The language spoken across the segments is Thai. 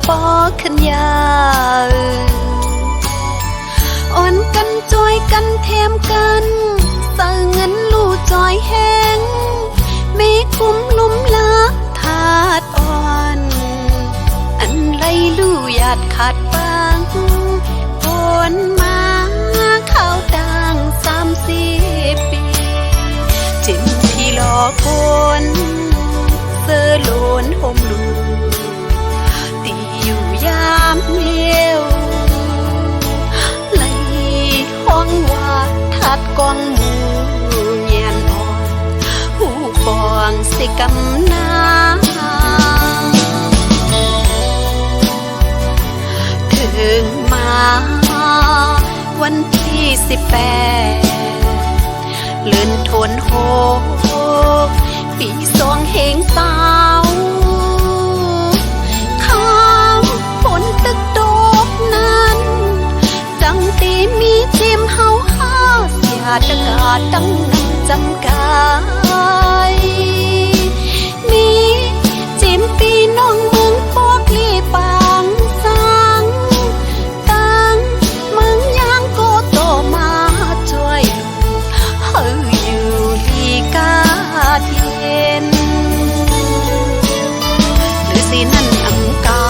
ปอขันยาอ่อนกันจอยกันแถมกันเสิเงินลู่จอยแห้งไม่คุ้มลุ่มลักถาดอ่อนอันไรลู่หยาดขาดบางโอนมาเข้าดัง30 ปีจิ้มพี่หลอกคนเสื้อโลนห่มลูอยู่ยามเดียวไหลห้องว่าทัดกองหมูเงียนอ่อนหูปองสิกำนาถึงมาวันที่18เลื่อนทนโหปี2เหงสาวมีจิมเฮาเสียตะกาตั้งนำจำกายมีจิมปีน้องมึงพวกลีปางสังตั้งมึงยังโกโตมาช่วยเฮาอยู่ลีกาเทียนหรือสินั่นอังกา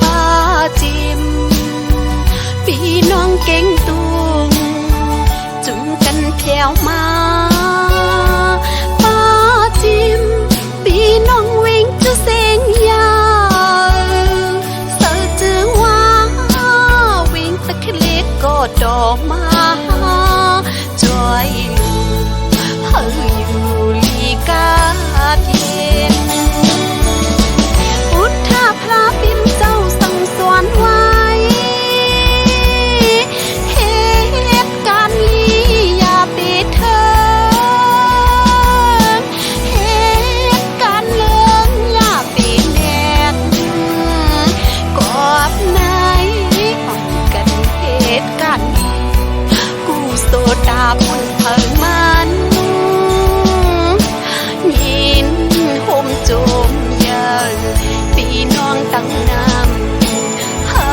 ป้าจิมพี่น้องเก่งตุงจุงกันแถวมาป้าจิมพี่น้องวิ่งจะเสียงยาวเสือจือว่าวิ่งตะคลิกก็ดอกมาจอยเฮาอยู่ลีกาเย็นพุทธาพระปิ่นเจ้าสั่งสอนไว้ตาพุ่นเพิ่งมันยินห่มโจมเยอะพี่น้องตั้งนำเฮา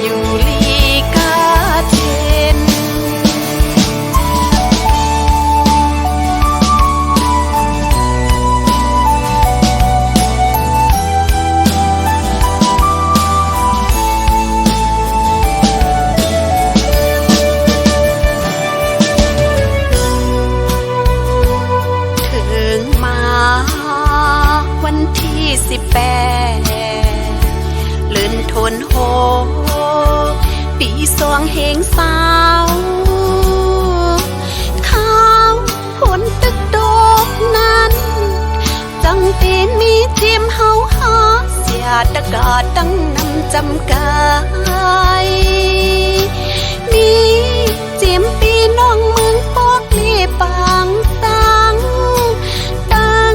อยู่ลีกาเทน18เลื่อนทนโหปี2เหงสาวข้าวผลตึกโดกนั้นจังเป็นมีทีมเฮาเสียตะกาตั้งนำจำกายมีจิมปีน้องมึงปอกลีปางสังตั้ง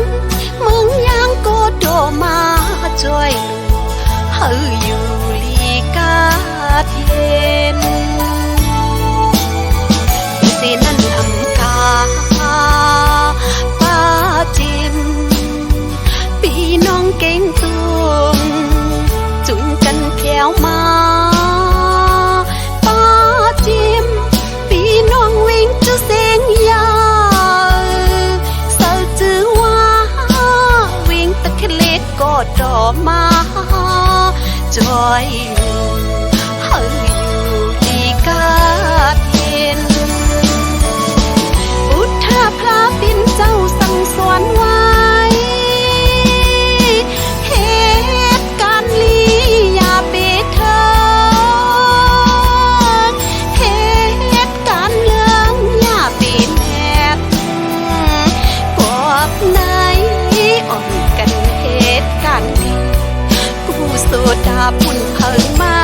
มึงยังโกโดมาช่วยเฮาอยู่ลีกาเทียนสินั่นอำกาป้าจิมพี่น้องเก่งตุงจุงกันแถวมาป้าจิมพี่น้องวิ่งจะเสียงยาวเสือจือว่าวิ่งตะคลิกก็ดอกมาจอยเฮาอยู่ลีกาเทียนพุทธาพระปิ่นเจ้าสั่งสอนไว้เหตุการณ์ลีอย่าไปเถิดเหตุการณ์เรื่องอย่าไปแนบพวกไหนอ่อนกันเหตุการณ์นี้ผู้โสดาพุ่นเพิ่งมา